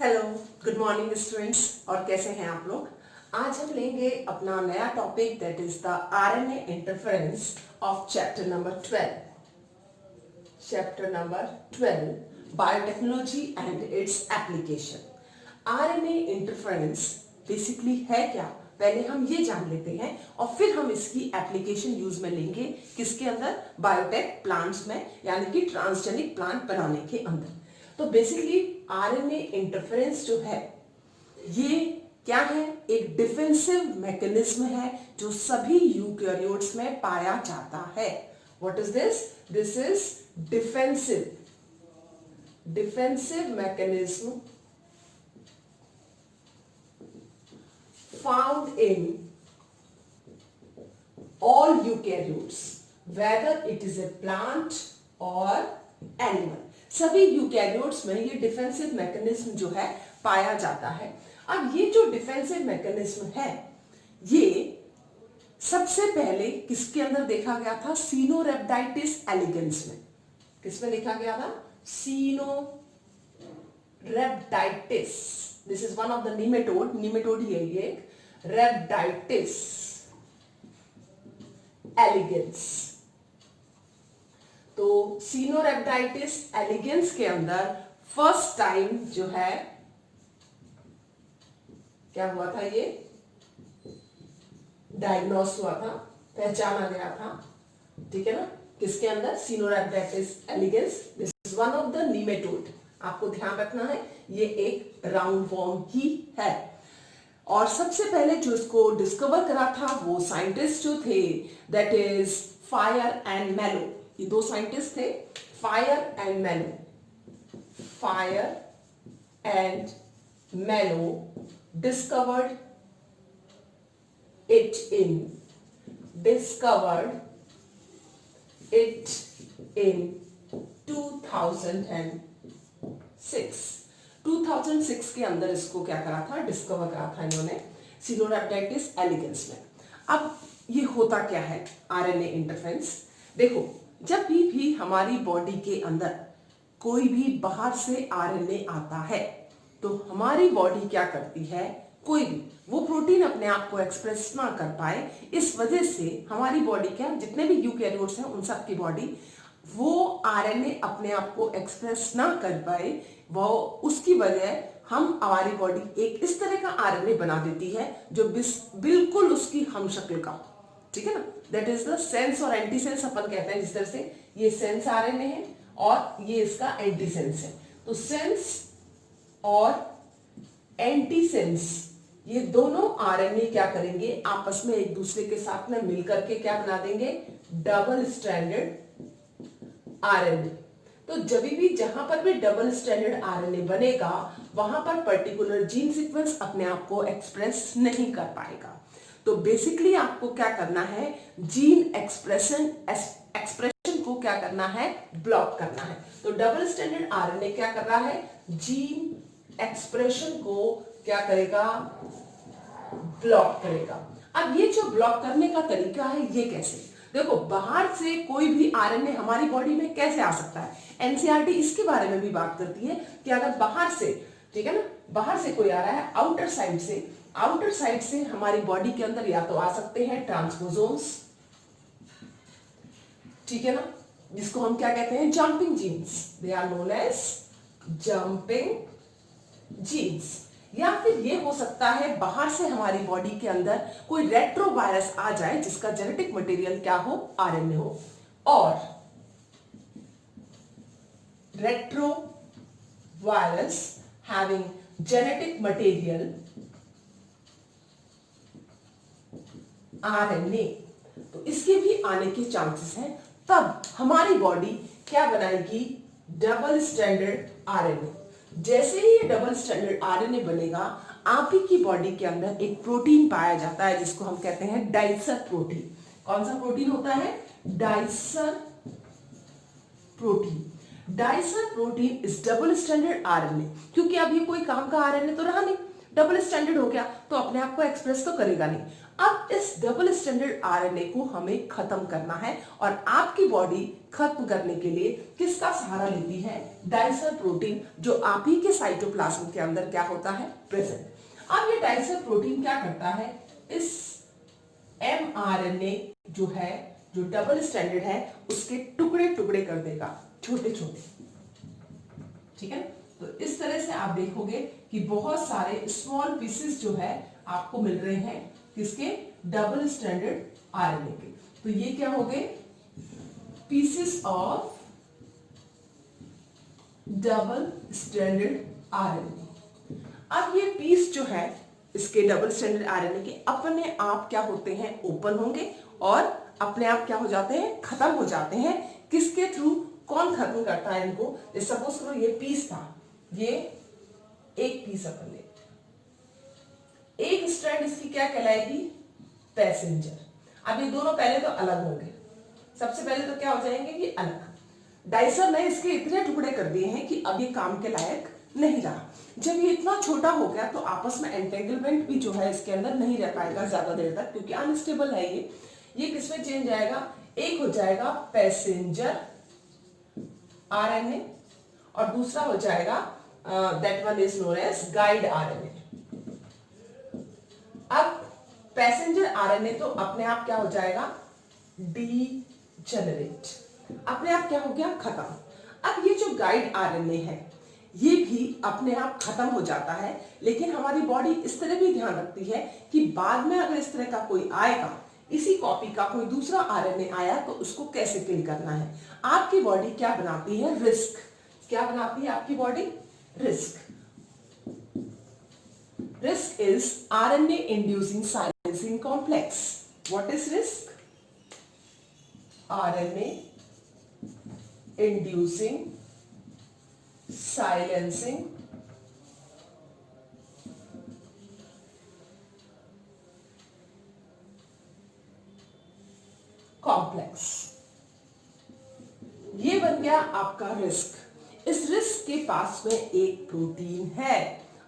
Hello, good morning students. और कैसे हैं आप लोग। आज हम लेंगे अपना नया topic that is the RNA interference of chapter number 12 biotechnology and its application. RNA interference basically है क्या, पहले हम ये जान लेते हैं और फिर हम इसकी एप्लीकेशन यूज में लेंगे। किसके अंदर? बायोटेक प्लांट्स में, यानी कि ट्रांसजेनिक प्लांट बनाने के अंदर। तो बेसिकली आरएनए इंटरफेरेंस जो है ये क्या है? एक डिफेंसिव मैकेनिज्म है जो सभी यूकैरियोट्स में पाया जाता है। What is this? This is defensive mechanism found in all eukaryotes whether it is a plant or animal। सभी यूकैरियोट्स में ये डिफेंसिव मैकेनिज्म जो है पाया जाता है। अब ये जो डिफेंसिव मैकेनिज्म है ये सबसे पहले किसके अंदर देखा गया था? सिनोरेप्टाइटिस एलिगेंस में। किसमें देखा गया था? Caenorhabditis. This is one of the nematode ही है ये, रेप्टाइटिस एलिगेंस। तो सिनोरेप्टाइटिस एलिगेंस के अंदर फर्स्ट टाइम जो है क्या हुआ था? ये डायग्नोस हुआ था, पहचाना गया था। ठीक है ना? किसके अंदर? Caenorhabditis elegans. This is one of the nematode. आपको ध्यान रखना है ये एक राउंड वॉर्म ही है। और सबसे पहले जो इसको डिस्कवर करा था वो साइंटिस्ट जो थे दैट इज फायर एंड मेलो। ये दो साइंटिस्ट थे, फायर एंड मेलो discovered it in 2006 के अंदर इसको क्या करा था? डिस्कवर करा था इन्होंने सिनोरेप्टाइटिस एलिगेंस में। अब ये होता क्या है आरएनए इंटरफेरेंस? देखो, जब भी हमारी बॉडी के अंदर कोई भी बाहर से आरएनए आता है तो हमारी बॉडी क्या करती है? कोई भी वो प्रोटीन अपने आप को एक्सप्रेस ना कर पाए, इस वजह से हमारी बॉडी क्या, जितने भी यूकैरियोट्स हैं उन सब की बॉडी वो आरएनए अपने आप को एक्सप्रेस ना कर पाए, वो उसकी वजह हमारी बॉडी एक इस तरह का आरएनए बना देती है जो बिल्कुल उसकी हम शक्ल का। ठीक है ना? दैट इज द सेंस और एंटी सेंस अपन कहते हैं। जिस तरह से ये सेंस आरएनए है और ये इसका एंटी सेंस है। तो सेंस और एंटी सेंस ये दोनों आरएनए क्या करेंगे? आपस में एक दूसरे के साथ में मिलकर के क्या बना देंगे? Double stranded RNA. तो जब भी जहां पर भी डबल स्ट्रैंडेड आरएनए बनेगा वहां पर पर्टिकुलर जीन सीक्वेंस अपने आप को एक्सप्रेस नहीं कर पाएगा। तो बेसिकली आपको क्या करना है? जीन एक्सप्रेशन को क्या करना है? ब्लॉक करना है। तो डबल स्ट्रैंडेड आरएनए क्या कर रहा है? जीन एक्सप्रेशन को क्या करेगा? ब्लॉक करेगा। अब ये जो ब्लॉक करने का तरीका है ये कैसे? देखो, बाहर से कोई भी आरएनए हमारी बॉडी में कैसे आ सकता है? एनसीईआरटी इसके बारे में भी बात करती है कि अगर बाहर से, ठीक है ना, बाहर से कोई आ रहा है आउटर साइड से हमारी बॉडी के अंदर या तो आ सकते हैं ट्रांसपोसोम्स, ठीक है ना, जिसको हम क्या कहते हैं? Jumping genes. They are known as jumping genes. या फिर ये हो सकता है बाहर से हमारी बॉडी के अंदर कोई रेट्रोवायरस आ जाए जिसका जेनेटिक मटेरियल क्या हो? आरएनए हो। और retrovirus having genetic material RNA, तो इसके भी आने के चांसेस हैं। तब हमारी बॉडी क्या बनाएगी? Double stranded RNA. जैसे ही ये डबल स्ट्रैंडेड आरएनए बनेगा आप ही की बॉडी के अंदर एक प्रोटीन पाया जाता है जिसको हम कहते हैं डाइसर प्रोटीन। कौन सा प्रोटीन होता है? Dicer protein is double stranded RNA. क्योंकि अब ये कोई काम का आरएनए तो रहा नहीं, डबल स्ट्रैंडेड हो गया तो अपने आप को एक्सप्रेस तो करेगा नहीं। अब इस डबल स्टैंडर्ड आरएनए को हमें खत्म करना है और आपकी बॉडी खत्म करने के लिए किसका सहारा लेती है? डाइसर प्रोटीन, जो आप ही के साइटोप्लाज्म के अंदर क्या होता है? प्रेजेंट। अब ये डाइसर प्रोटीन क्या करता है? इस mRNA जो है, जो डबल स्टैंडर्ड है, उसके टुकड़े टुकड़े कर देगा, छोटे छोटे। ठीक है, तो इस तरह से आप देखोगे कि बहुत सारे स्मॉल पीसेस जो है आपको मिल रहे हैं, किसके? डबल स्टैंडर्ड आरएनए के। तो ये क्या हो गए? Pieces of double standard RNA. अब ये पीस जो है इसके डबल स्टैंडर्ड आरएनए के अपने आप क्या होते हैं? ओपन होंगे और अपने आप क्या हो जाते हैं? खत्म हो जाते हैं। किसके थ्रू? कौन खत्म करता है इनको? सपोज करो ये पीस था, ये एक पीस अपन ले, एक स्ट्रैंड इसकी क्या कहलाएगी? पैसेंजर। अब ये दोनों पहले तो अलग होंगे, सबसे पहले तो क्या हो जाएंगे? ये अलग। डाइसर ने इसके इतने टुकड़े कर दिए हैं कि अब ये काम के लायक नहीं रहा। जब ये इतना छोटा हो गया तो आपस में एंटेंगलमेंट भी जो है इसके अंदर नहीं रह पाएगा ज्यादा देर तक, क्योंकि अनस्टेबल है ये किसमें चेंज आएगा? एक हो जाएगा पैसेंजर आरएनए और दूसरा हो जाएगा that one is known as guide RNA. अब पैसेंजर आरएनए तो अपने आप क्या हो जाएगा? डीजेनरेट, अपने आप क्या हो गया? खत्म। अब ये जो गाइड आरएनए है ये भी अपने आप खत्म हो जाता है, लेकिन हमारी बॉडी इस तरह भी ध्यान रखती है कि बाद में अगर इस तरह का कोई आएगा, इसी कॉपी का कोई दूसरा आरएनए आया, तो उसको कैसे किल करना है। आपकी बॉडी क्या बनाती है? रिस्क। क्या बनाती है आपकी body? Risk. Risk is RNA inducing silencing complex. What is risk? RNA inducing silencing complex. ये बन गया आपका रिस्क। इस रिस्क के पास में एक प्रोटीन है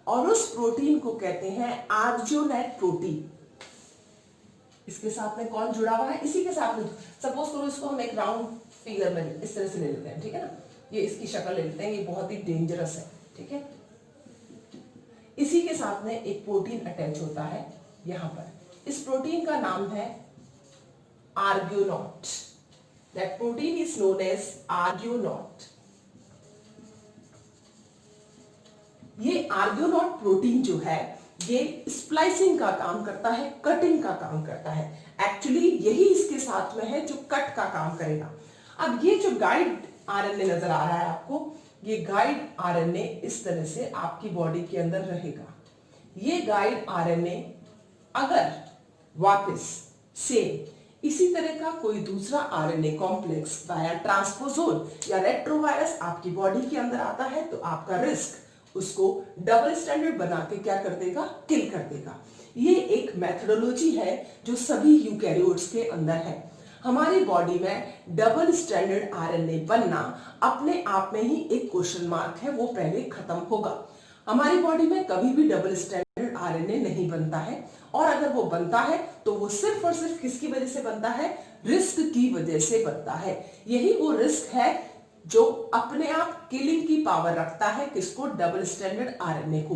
और उस प्रोटीन को कहते हैं आर्जियोनेट प्रोटीन। इसके साथ में कौन जुड़ा हुआ है? इसी के साथ में सपोज करो इसको हम एक राउंड फिगर में इस तरह से ले लेते हैं, ठीक है ना, ये इसकी शक्ल ले लेते हैं, ये बहुत ही डेंजरस है, ठीक है। इसी के साथ में एक प्रोटीन अटैच होता है यहां पर। इस प्रोटीन का नाम है argonaute. That protein is known as argonaute. ये आर्गियोनॉट प्रोटीन जो है ये स्प्लाइसिंग का काम करता है, कटिंग का काम करता है। एक्चुअली यही इसके साथ में है जो कट का काम करेगा। अब ये जो गाइड आरएनए नजर आ रहा है आपको, ये गाइड आरएनए इस तरह से आपकी बॉडी के अंदर रहेगा। ये गाइड आरएनए अगर वापस सेम इसी तरह का कोई दूसरा आरएनए कॉम्प्लेक्स वाया ट्रांसपोजोन या रेट्रोवायरस आपकी बॉडी के अंदर आता है, तो आपका रिस्क उसको डबल स्टैंडर्ड बना के क्या कर देगा? किल कर देगा। ये एक मेथोडोलॉजी है जो सभी यूकैरियोट्स के अंदर है। हमारी बॉडी में डबल स्टैंडर्ड आरएनए बनना अपने आप में ही एक क्वेश्चन मार्क है, वो पहले खत्म होगा। हमारी बॉडी में कभी भी डबल स्टैंडर्ड आरएनए नहीं बनता है, और अगर वो बनता है तो वो सिर्फ और सिर्फ किसकी वजह से बनता है? रिस्क की वजह से बनता है। यही वो रिस्क है जो अपने आप किलिंग की पावर रखता है, किसको? डबल स्टैंडर्ड आरएनए को।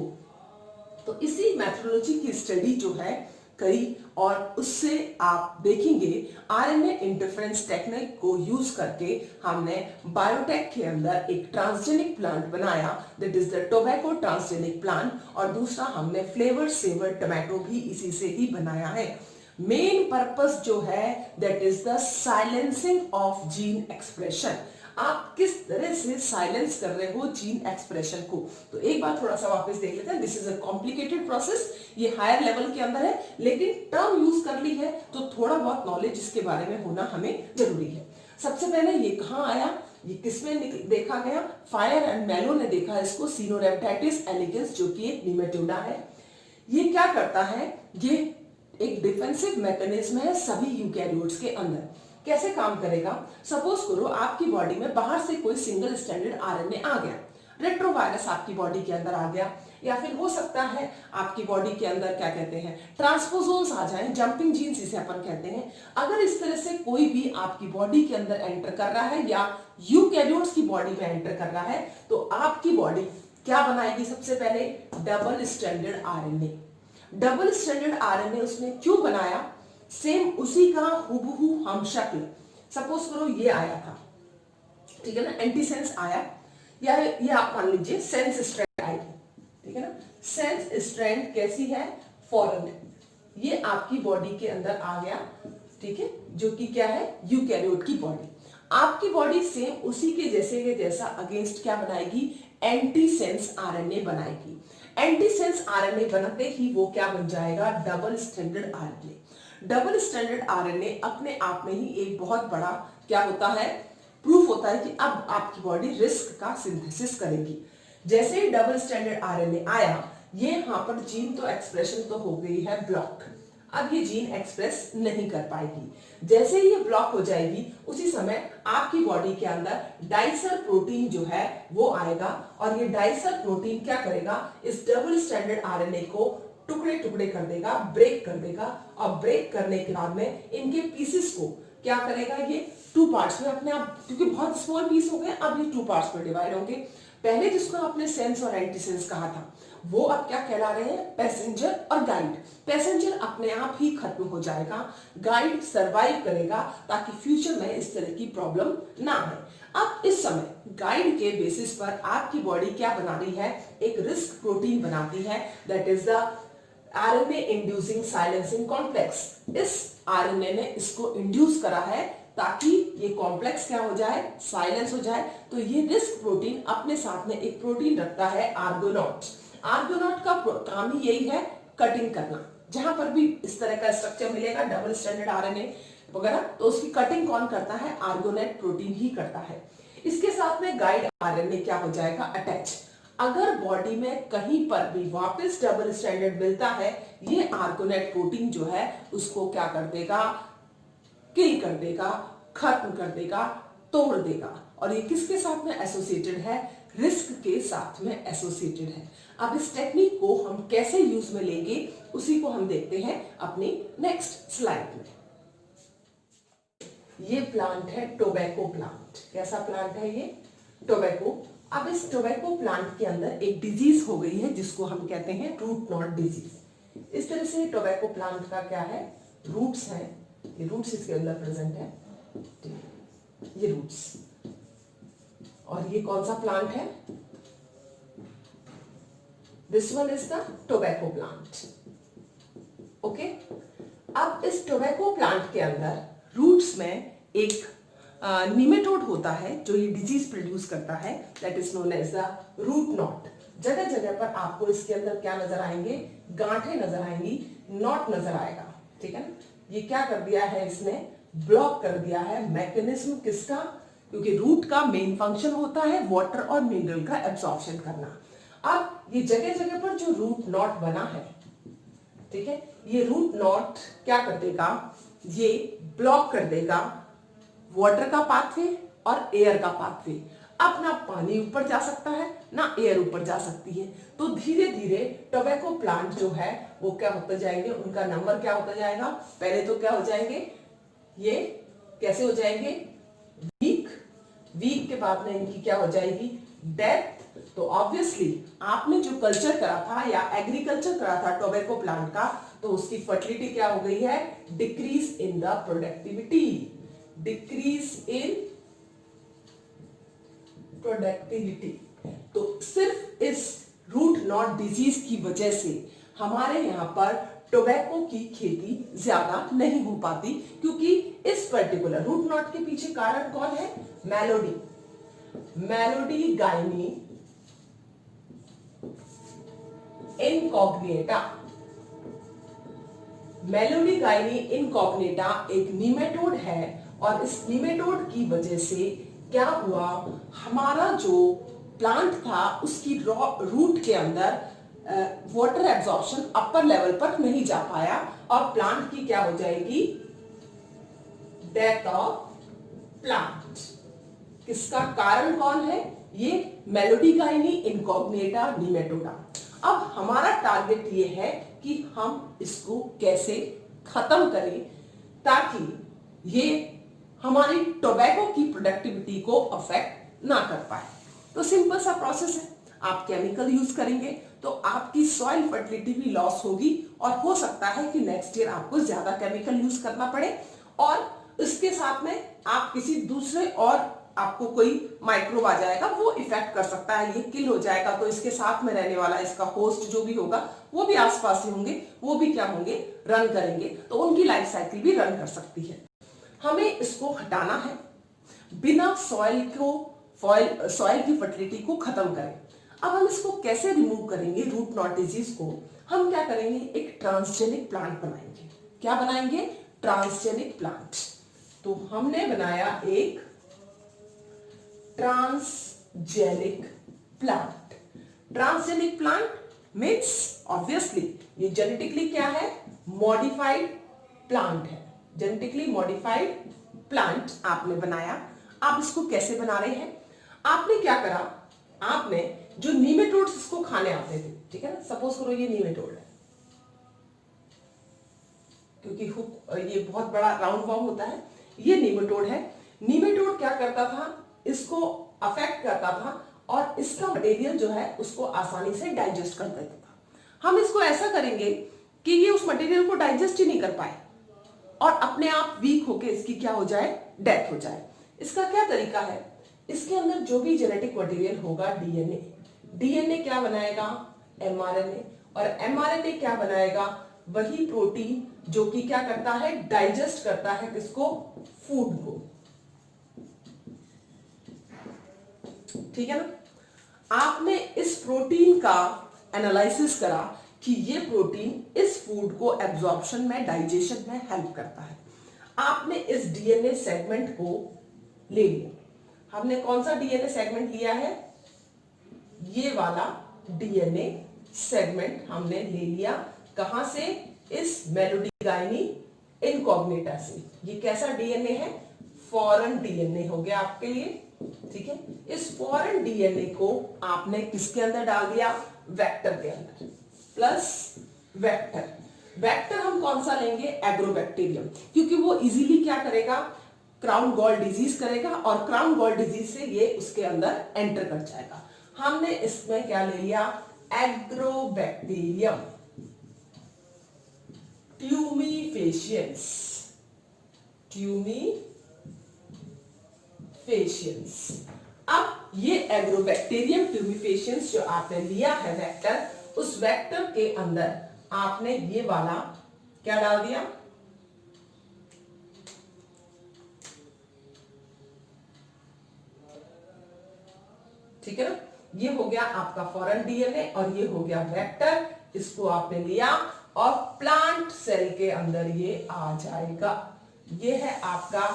तो इसी मेथोडोलॉजी की स्टडी जो है करी, और उससे आप देखेंगे आरएनए इंटरफेरेंस टेक्निक को यूज करके हमने बायोटेक के अंदर एक ट्रांसजेनिक प्लांट बनाया, that is the tobacco transgenic plant, और दूसरा हमने फ्लेवर सेवर टोमेटो भी इसी से ही बनाया है। मेन पर्पस जो है that is the silencing of gene expression. आप किस तरह से साइलेंस कर रहे हो जीन एक्सप्रेशन को। तो एक बार थोड़ा सा वापस देख लेते हैं। This is a complicated process, ये हायर लेवल के अंदर है, लेकिन टर्म यूज कर ली है तो थोड़ा बहुत नॉलेज इसके बारे में होना हमें जरूरी है। सबसे पहले ये कहां आया? ये किसमें देखा गया? फायर एंड मेलो ने देखा इसको, सिनोरेप्टाइटिस एलिगेंस, जो कि एक निमेटोडा है। ये क्या करता है? ये एक डिफेंसिव मैकेनिज्म है सभी यूकैरियोट्स के अंदर। कैसे काम करेगा? सपोज करो आपकी बॉडी में बाहर से कोई सिंगल स्टैंडर्ड आरएनए आ गया, रेट्रोवायरस आपकी बॉडी के अंदर आ गया, या फिर हो सकता है आपकी बॉडी के अंदर क्या कहते हैं ट्रांसपोजोन्स आ जाएं, जंपिंग जीन्स जिसे अपन कहते हैं। अगर इस तरह से कोई भी आपकी बॉडी के अंदर एंटर कर रहा है या यूकैरियोट्स की बॉडी में एंटर कर रहा है, तो आपकी बॉडी क्या बनाएगी? सबसे पहले double stranded RNA. Double stranded RNA उसने क्यों बनाया? सेम उसी का हुबहू हम शक्ल, सपोज करो ये आया था, ठीक है ना, एंटीसेंस आया, या ये आप मान लीजिए सेंस स्ट्रैंड आई, ठीक है ना। सेंस स्ट्रैंड कैसी है? फॉरेन है, ये आपकी बॉडी के अंदर आ गया, ठीक है, जो कि क्या है यूकैरियोट की बॉडी। आपकी बॉडी सेम उसी के जैसे के जैसा अगेंस्ट क्या बनाएगी? एंटीसेंस आरएनए बनाएगी। एंटीसेंस आरएनए बनाते ही वो क्या बन जाएगा? Double stranded RNA. Double stranded RNA अपने आप में ही एक बहुत बड़ा क्या होता है? प्रूफ होता है कि अब आपकी बॉडी रिस्क का सिंथेसिस करेगी। जैसे ही डबल स्ट्रैंडेड आरएनए आया, ये यहां पर जीन तो एक्सप्रेशन तो हो गई है ब्लॉक, अब ये जीन एक्सप्रेस नहीं कर पाएगी। जैसे ही ये ब्लॉक हो जाएगी, उसी समय आपकी बॉडी के अंदर डाइसर प्रोटीन जो है वो आएगा, और ये डाइसर प्रोटीन क्या करेगा? इस डबल स्ट्रैंडेड आरएनए को टुकड़े टुकड़े कर देगा, ब्रेक कर देगा, और ब्रेक करने के बाद में इनके पीसेस को क्या करेगा? ये टू पार्ट्स में अपने आप, क्योंकि बहुत स्मॉल पीस हो गए, अब ये टू पार्ट्स में डिवाइड होंगे। पहले जिसको आपने सेंस और एंटीसेंस कहा था, वो अब क्या कहला रहे हैं? पैसेंजर और गाइड। पैसेंजर अपने आप ही खत्म हो जाएगा, गाइड सरवाइव करेगा, ताकि फ्यूचर में इस तरह की प्रॉब्लम ना आए। अब इस समय गाइड के बेसिस पर आपकी बॉडी क्या बना रही है? एक रिस्क प्रोटीन बनाती है, that is the RNA inducing silencing complex. इस आरएनए ने इसको इंड्यूस करा है ताकि ये कॉम्प्लेक्स क्या हो जाए? साइलेंस हो जाए। तो ये रिस्क प्रोटीन अपने साथ में एक प्रोटीन रखता है आर्गोनॉट। आर्गोनॉट का काम ही यही है, कटिंग करना। जहां पर भी इस तरह का स्ट्रक्चर मिलेगा डबल स्ट्रैंडेड आरएनए वगैरह, तो उसकी कटिंग कौन करता है? आर्गोनेट प्रोटीन ही करता है। इसके साथ में गाइड आरएनए क्या हो जाएगा? अटैच। अगर बॉडी में कहीं पर भी वापस डबल स्ट्रैंडेड मिलता है, ये आर्गोनेट प्रोटीन जो है उसको क्या कर देगा? किल कर देगा, खत्म कर देगा, तोड़ देगा। और ये किसके साथ में एसोसिएटेड है? रिस्क के साथ में एसोसिएटेड है। अब इस टेक्निक को हम कैसे यूज में लेंगे, उसी को हम देखते हैं अपनी नेक्स्ट स्लाइड में। ये प्लांट है टोबैको प्लांट। कैसा प्लांट है ये? टोबैको। अब इस टोबैको प्लांट के अंदर एक डिजीज हो गई है जिसको हम कहते हैं रूट नॉट डिजीज। इस तरह से टोबैको प्लांट का क्या है? रूट्स हैं, ये रूट्स इसके अंदर प्रेजेंट है, ये रूट्स। और ये कौन सा प्लांट है? This one is the tobacco plant. Okay, अब इस टोबैको प्लांट के अंदर रूट्स में एक निमेटोड होता है जो ये डिजीज प्रोड्यूस करता है, that is known as the root knot. जगह जगह पर आपको इसके अंदर क्या नजर आएंगे? गांठें नजर आएंगी, नॉट नजर आएगा, ठीक है ना। ये क्या कर दिया है? इसने ब्लॉक कर दिया है। मैकेनिज्म किसका? क्योंकि रूट का मेन फंक्शन होता है वाटर और मिनरल का एब्जॉर्प्शन करना। अब ये जगह जगह पर जो रूट नॉट बना है, ठीक है, ये रूट नॉट क्या कर देगा? ये ब्लॉक कर देगा वाटर का पाथवे और एयर का पाथवे। अब ना पानी ऊपर जा सकता है ना एयर ऊपर जा सकती है। तो धीरे धीरे टोबैको प्लांट जो है वो क्या होते जाएंगे? उनका नंबर क्या होता जाएगा? पहले तो क्या हो जाएंगे? ये कैसे हो जाएंगे? वीक। वीक के बाद में इनकी क्या हो जाएगी? डेथ। तो ऑब्वियसली आपने जो कल्चर करा था या एग्रीकल्चर करा था टोबैको प्लांट का, तो उसकी फर्टिलिटी क्या हो गई है? Decrease in the productivity. Decrease in productivity. तो सिर्फ इस रूट नॉट डिजीज की वजह से हमारे यहाँ पर टोबैको की खेती ज्यादा नहीं हो पाती, क्योंकि इस पर्टिकुलर रूट नॉट के पीछे कारण कौन है? Melody. Melody gynae incognito. Melody gynae incognito एक निमेटोड है, और इस निमेटोड की वजह से क्या हुआ? हमारा जो प्लांट था उसकी रूट के अंदर वाटर एब्जॉर्प्शन अपर लेवल पर नहीं जा पाया, और प्लांट की क्या हो जाएगी? Death of plant. किसका कारण कौन है? ये मेलोडिकाइनी इनकॉग्निटा निमेटोडा। अब हमारा टारगेट ये है कि हम इसको कैसे खत्म करें ताकि ये हमारी टोबैको की प्रोडक्टिविटी को अफेक्ट ना कर पाए। तो सिंपल सा प्रोसेस है, आप केमिकल यूज करेंगे तो आपकी सॉइल फर्टिलिटी भी लॉस होगी और हो सकता है कि नेक्स्ट ईयर आपको ज्यादा केमिकल यूज करना पड़े और इसके साथ में आप किसी दूसरे और आपको कोई माइक्रोब आ जाएगा, वो इफेक्ट कर सकता है, ये किल हो जाएगा, तो इसके साथ में रहने वाला इसका होस्ट जो भी होगा वो भी आसपास ही होंगे, वो भी क्या होंगे, रन करेंगे, तो उनकी लाइफ साइकिल भी रन कर सकती है। हमें इसको हटाना है बिना सॉइल की फर्टिलिटी को खत्म करें। अब हम इसको कैसे रिमूव करेंगे रूट नॉट डिजीज को? हम क्या करेंगे, एक ट्रांसजेनिक प्लांट बनाएंगे। क्या बनाएंगे? Transgenic plant. तो हमने बनाया एक transgenic plant. Transgenic plant means obviously ये जेनेटिकली क्या है, मॉडिफाइड प्लांट है। जेनेटिकली मॉडिफाइड प्लांट आपने बनाया। आप इसको कैसे बना रहे हैं? आपने क्या करा, आपने जो नीमेटोड्स इसको खाने आते थे, ठीक है ना, सपोज करो ये नीमेटोड है, क्योंकि हुक ये बहुत बड़ा राउंड वॉर्म होता है, ये नीमेटोड है। नीमेटोड क्या करता था, इसको अफेक्ट करता था और इसका मटेरियल जो है उसको आसानी से डाइजेस्ट कर देता था। हम इसको ऐसा करेंगे कि ये उस मटेरियल को डाइजेस्ट ही नहीं कर पाए और अपने आप वीक होके इसकी क्या हो जाए, डेथ हो जाए। इसका क्या तरीका है, इसके अंदर जो भी जेनेटिक मटेरियल होगा डीएनए, डीएनए क्या बनाएगा, एमआरएनए, और एमआरएनए क्या बनाएगा, वही प्रोटीन जो कि क्या करता है, डाइजेस्ट करता है किसको, फूड को। ठीक है ना। आपने इस प्रोटीन का एनालिसिस करा कि ये प्रोटीन इस फूड को एब्जॉर्प्शन में, डाइजेशन में हेल्प करता है। आपने इस डीएनए सेगमेंट को ले लिया। हमने कौन सा डीएनए सेगमेंट लिया है, ये वाला डीएनए सेगमेंट हमने ले लिया। कहां से? इस मेलोडिकाइनी इनकॉग्निटा से। ये कैसा डीएनए है, फॉरेन डीएनए हो गया आपके लिए। ठीक है, इस फॉरेन डीएनए को आपने किसके अंदर डाल दिया, वेक्टर के अंदर, प्लस वेक्टर। वेक्टर हम कौन सा लेंगे, एग्रोबैक्टीरियम, क्योंकि वो इजीली क्या करेगा, क्राउन गॉल डिजीज करेगा और क्राउन गॉल डिजीज से ये उसके अंदर एंटर कर जाएगा। हमने इसमें क्या ले लिया, एग्रोबैक्टीरियम ट्यूमीफेशियंस। अब ये एग्रोबैक्टीरियम ट्यूमीफेशियंस जो आपने लिया है वेक्टर, उस वेक्टर के अंदर आपने ये वाला क्या डाल दिया, ठीक है ना। ये हो गया आपका फॉरेन डीएनए और ये हो गया वेक्टर। इसको आपने लिया और प्लांट सेल के अंदर ये आ जाएगा। ये है आपका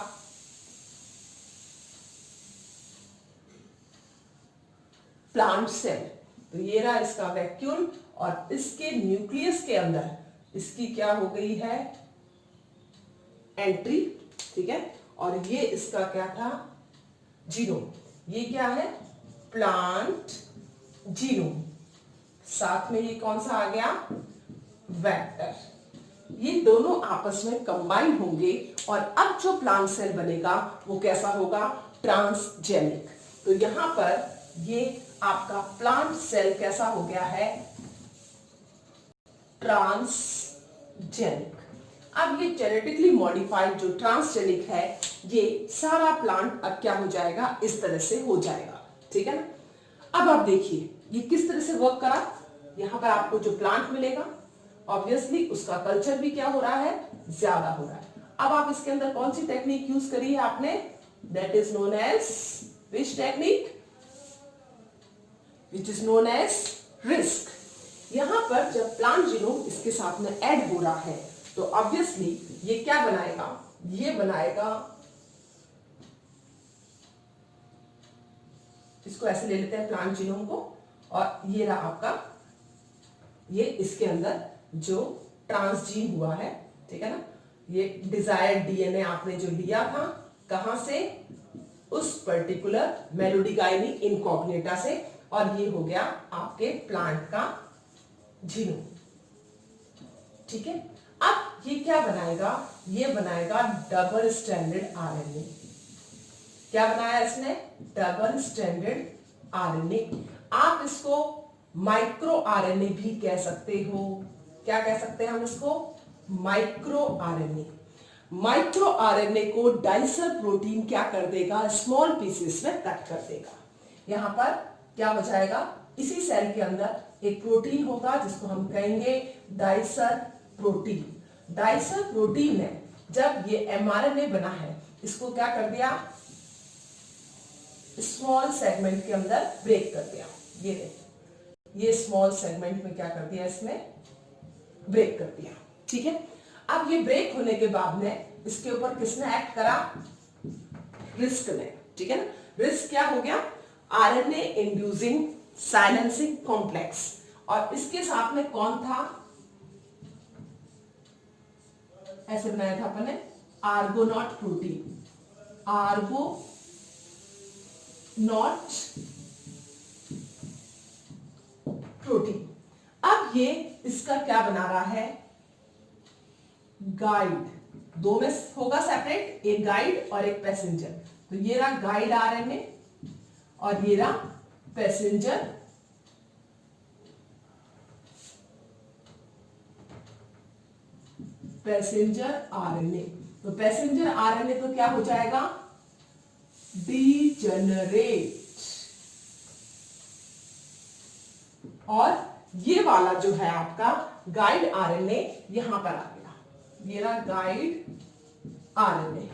प्लांट सेल। तो ये रहा इसका वैक्यूल और इसके न्यूक्लियस के अंदर इसकी क्या हो गई है, एंट्री। ठीक है, और ये इसका क्या था, जीनोम। ये क्या है, प्लांट जीनोम। साथ में ये कौन सा आ गया, वेक्टर। ये दोनों आपस में कंबाइन होंगे और अब जो प्लांट सेल बनेगा वो कैसा होगा, ट्रांसजेनिक। तो यहां पर ये आपका प्लांट सेल कैसा हो गया है, ट्रांसजेनिक। अब ये जेनेटिकली मॉडिफाइड जो ट्रांसजेनिक है, ये सारा प्लांट अब क्या हो जाएगा, इस तरह से हो जाएगा। ठीक है ना। अब आप देखिए ये किस तरह से वर्क करा। यहां पर आपको जो प्लांट मिलेगा ऑब्वियसली उसका कल्चर भी क्या हो रहा है, ज्यादा हो रहा है। अब आप इसके अंदर कौन सी टेक्निक यूज करी है आपने, that is known as which technique, which is known as risk. यहां पर जब प्लांट जीनोम इसके साथ में ऐड हो रहा है तो ऑब्वियसली ये क्या बनाएगा, ये बनाएगा, इसको ऐसे ले लेते हैं प्लांट जीनोम को, और ये रहा आपका, ये इसके अंदर जो ट्रांसजीन हुआ है, ठीक है ना। ये डिजायर्ड डीएनए आपने जो लिया था, कहां से, उस पर्टिकुलर मेलोडिगाइनी इनकॉग्निटा से, और ये हो गया आपके प्लांट का जीनोम। ठीक है, अब ये क्या बनाएगा, ये बनाएगा डबल स्ट्रैंडेड आरएनए। क्या बनाया इसने, डबल स्ट्रैंडेड आरएनए। आप इसको माइक्रो आरएनए भी कह सकते हो। क्या कह सकते हैं हम इसको, माइक्रो आरएनए। माइक्रो आरएनए को डाइसर प्रोटीन क्या कर देगा, स्मॉल पीसेस में कट कर देगा। यहां पर क्या हो जाएगा, इसी सेल के अंदर एक प्रोटीन होगा जिसको हम कहेंगे डाइसर प्रोटीन। डाइसर प्रोटीन ने जब ये एमआरएनए बना है, इसको क्या कर दिया, स्मॉल सेगमेंट के अंदर ब्रेक कर दिया। ये स्मॉल सेगमेंट में क्या कर दिया, इसमें ब्रेक कर दिया। ठीक है, अब ये ब्रेक होने के बाद में इसके ऊपर किसने एक्ट करा, रिस्क ने। ठीक है ना, रिस्क क्या हो गया, आरएनए इंड्यूसिंग साइलेंसिंग कॉम्प्लेक्स, और इसके साथ में कौन था, ऐसे बनाया था अपन ने, आर्गोनॉट प्रोटीन। आर्गोनॉट प्रोटीन। अब ये इसका क्या बना रहा है, गाइड। दो में होगा सेपरेट, एक गाइड और एक पैसेंजर। तो ये रहा गाइड आरएनए और ये रहा पैसेंजर आरएनए। तो पैसेंजर आरएनए तो क्या हो जाएगा, डीजेनरेट, और ये वाला जो है आपका गाइड आरएनए यहां पर आ गया, ये रहा गाइड आरएनए।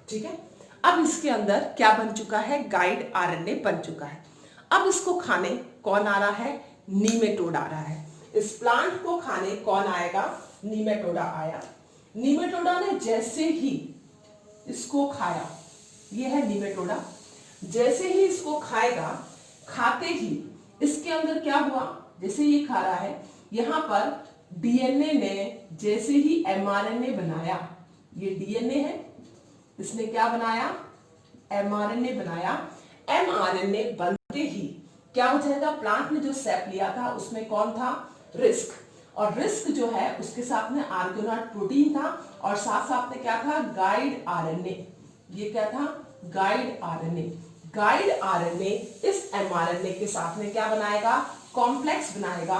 ठीक है, अब इसके अंदर क्या बन चुका है, गाइड आरएनए बन चुका है। अब इसको खाने कौन आ रहा है, नीमेटोड आ रहा है। इस प्लांट को खाने कौन आएगा, नीमेटोडा आया। नीमेटोडा ने जैसे ही इसको खाया, ये है नीमेटोडा, जैसे ही इसको खाएगा, खाते ही इसके अंदर क्या हुआ, जैसे ये खा रहा है, यहां पर डीएनए ने जैसे ही एमआरएनए बनाया, ये डीएनए है, इसने क्या बनाया, एमआरएनए बनाया। एमआरएनए बनते ही क्या हो जाएगा, प्लांट ने जो सेप लिया था उसमें कौन था, रिस्क, और रिस्क जो है उसके साथ में आर्गोनॉट प्रोटीन था, और साथ साथ में क्या था, गाइड आरएनए। ये क्या था, गाइड आरएनए। गाइड आरएनए इस एमआरएनए के साथ में क्या बनाएगा, कॉम्प्लेक्स बनाएगा,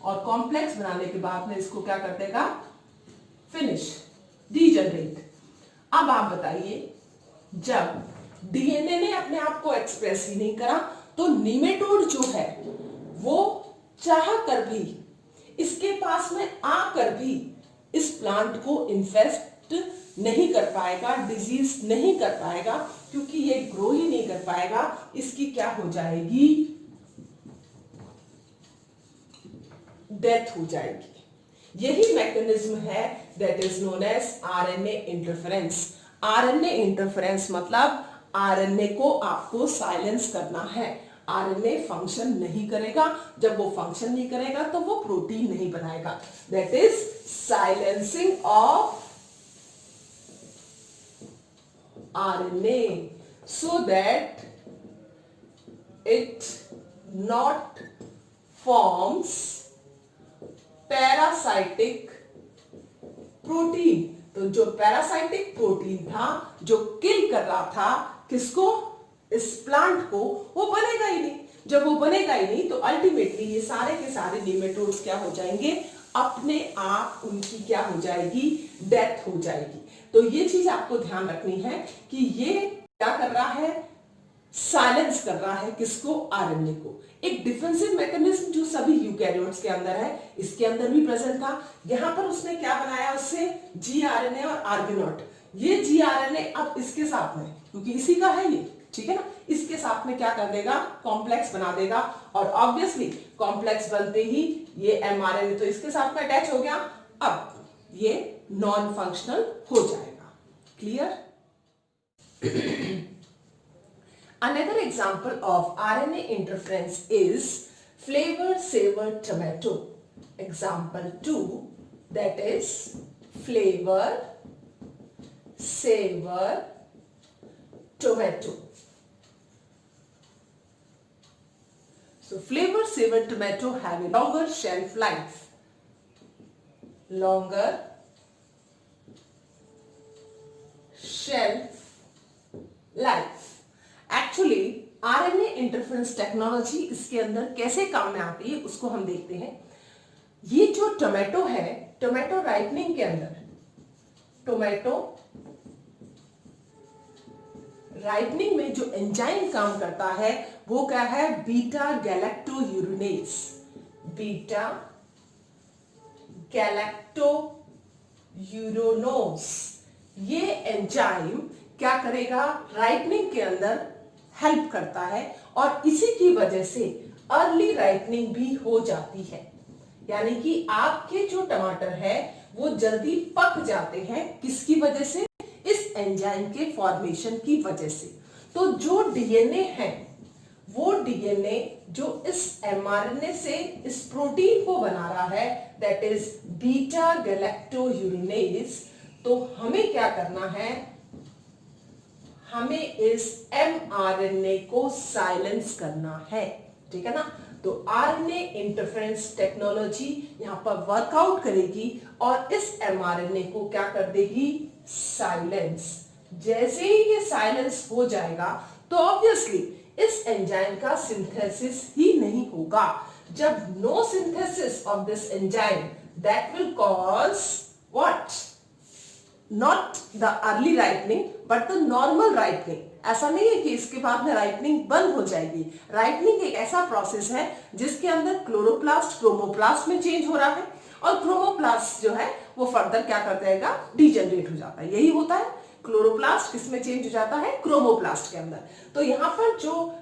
और कॉम्प्लेक्स बनाने के बाद में इसको क्या कर देगा, फिनिश, डीजनरेट। अब आप बताइए, जब डीएनए ने अपने आप को एक्सप्रेस ही नहीं करा, तो नीमेटोड जो है वो चाह कर भी, इसके पास में आकर भी इस प्लांट को इन्फेक्ट नहीं कर पाएगा, डिजीज नहीं कर पाएगा, क्योंकि ये ग्रो ही नहीं कर पाएगा। इसकी क्या हो जाएगी, डेथ हो जाएगी। यही मैकेनिज्म है that is known as RNA interference. RNA interference मतलब आरएनए को आपको साइलेंस करना है। आरएनए फंक्शन नहीं करेगा, जब वो फंक्शन नहीं करेगा तो वो प्रोटीन नहीं बनाएगा। That is silencing of RNA so that it not forms parasitic protein. तो जो पैरासाइटिक प्रोटीन था जो किल कर रहा था किसको, इस प्लांट को, वो बनेगा ही नहीं। जब वो बनेगा ही नहीं तो अल्टीमेटली ये सारे के सारे नीमेटोड्स क्या हो जाएंगे, अपने आप उनकी क्या हो जाएगी, डेथ हो जाएगी। तो ये चीज आपको ध्यान रखनी है कि ये क्या कर रहा है, साइलेंस कर रहा है किसको, आरएनए को। एक डिफेंसिव मैकेनिज्म जो सभी यूकैरियोट्स के अंदर है, इसके अंदर भी प्रेजेंट था। यहां पर उसने क्या बनाया, उससे जीआरएनए और आर्गेनॉट। ये जीआरएनए अब इसके साथ में, क्योंकि इसी का है ये, ठीक है ना, इसके साथ में क्या कर देगा, कॉम्प्लेक्स बना देगा, और ऑब्वियसली कॉम्प्लेक्स बनते ही ये एमआरएनए तो इसके साथ में अटैच हो गया, अब ये नॉन फंक्शनल हो जाएगा। Clear? Another example of RNA interference is flavor saver tomato. Example 2, that is flavor saver tomato. So flavor saver tomato have a longer shelf life. Longer shelf life. Actually RNA interference technology इसके अंदर कैसे काम में आती है उसको हम देखते हैं। ये जो टोमेटो है, टोमेटो राइपनिंग के अंदर, टोमेटो राइपनिंग में जो एंजाइम काम करता है वो क्या है, बीटा गैलेक्टोयूरिनेज। बीटा गैलेक्टोयूरोनोस ये एंजाइम क्या करेगा, राइपनिंग के अंदर हेल्प करता है और इसी की वजह से अर्ली राइपनिंग भी हो जाती है। यानी कि आपके जो टमाटर है वो जल्दी पक जाते हैं, किसकी वजह से, इस एंजाइम के फॉर्मेशन की वजह से। तो जो डीएनए है वो डीएनए जो इस एमआरएनए से इस प्रोटीन को बना रहा है, दैट इज बीटा गैलेक्टोयूरिनेज। तो हमें क्या करना है, हमें इस एमआरएनए को साइलेंस करना है, ठीक है ना। तो आरएनए इंटरफेरेंस टेक्नोलॉजी यहां पर वर्कआउट करेगी और इस एमआरएनए को क्या कर देगी, साइलेंस। जैसे ही ये साइलेंस हो जाएगा तो ऑब्वियसली इस एंजाइम का सिंथेसिस ही नहीं होगा। जब no synthesis of this enzyme, that will cause what, not the early ripening but the normal ripening. ऐसा नहीं है कि इसके बाद में राइपनिंग बंद हो जाएगी। राइपनिंग एक ऐसा प्रोसेस है जिसके अंदर क्लोरोप्लास्ट क्रोमोप्लास्ट में चेंज हो रहा है और क्रोमोप्लास्ट जो है वो फर्दर क्या कर जाएगा, डीजनरेट हो जाता है। यही होता है, क्लोरोप्लास्ट किस में चेंज हो जाता है, क्रोमोप्लास्ट के अंदर। तो यहां पर जो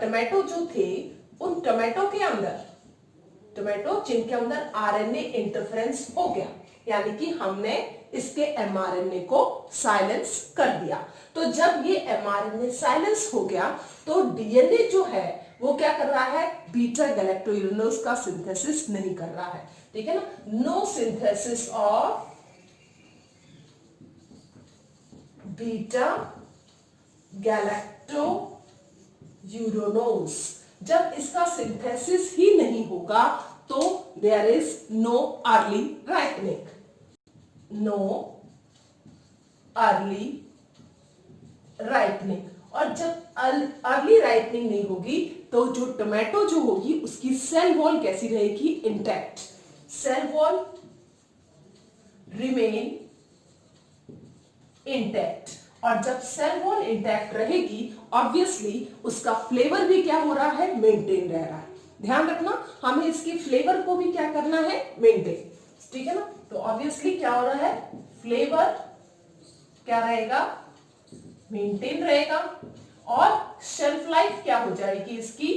टोमेटो जो थे, उन टोमेटो के अंदर, टोमेटो जिनके अंदर आरएनए इंटरफेरेंस हो गया, यानी कि हमने इसके एमआरएनए को साइलेंस कर दिया। तो जब ये एमआरएनए साइलेंस हो गया तो डीएनए जो है वो क्या कर रहा है, बीटा गैलेक्टोयूरिनोस का सिंथेसिस नहीं कर रहा है, ठीक है ना। No synthesis of beta galacturonase. जब इसका सिंथेसिस ही नहीं होगा तो there is no early ripening, no early ripening. और जब अर्ली राइपनिंग नहीं होगी तो जो टोमेटो जो होगी उसकी सेल वॉल कैसी रहेगी, intact. Cell wall remain intact. और जब सेल वॉल इंटैक्ट रहेगी ऑब्वियसली उसका फ्लेवर भी क्या हो रहा है, मेंटेन रह रहा है। ध्यान रखना, हमें इसकी फ्लेवर को भी क्या करना है, मेंटेन, ठीक है ना। तो ऑब्वियसली क्या हो रहा है, फ्लेवर क्या रहेगा, मेंटेन रहेगा और शेल्फ लाइफ क्या हो जाएगी, इसकी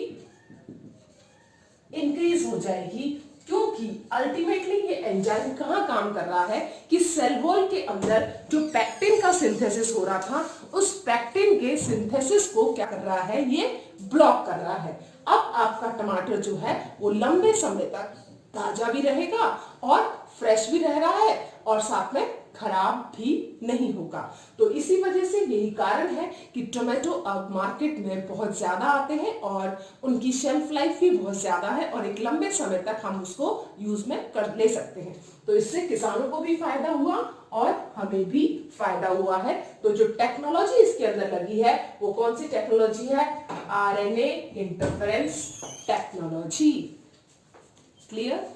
इंक्रीज हो जाएगी। क्योंकि अल्टीमेटली ये एंजाइम कहां काम कर रहा है कि सेल वॉल के अंदर जो पैक्टिन का सिंथेसिस हो रहा था उस पैक्टिन के सिंथेसिस को क्या कर रहा है, ये ब्लॉक कर रहा है। अब आपका टमाटर जो है वो लंबे समय तक ताजा भी रहेगा और फ्रेश भी रह रहा है और साथ में खराब भी नहीं होगा। तो इसी वजह से यही कारण है कि टोमेटो अब मार्केट में बहुत ज्यादा आते हैं और उनकी शेल्फ लाइफ भी बहुत ज्यादा है और एक लंबे समय तक हम उसको यूज में कर ले सकते हैं। तो इससे किसानों को भी फायदा हुआ और हमें भी फायदा हुआ है। तो जो टेक्नोलॉजी इसके अंदर लगी है वो कौन सी टेक्नोलॉजी है, आरएनए इंटरफेरेंस टेक्नोलॉजी। क्लियर?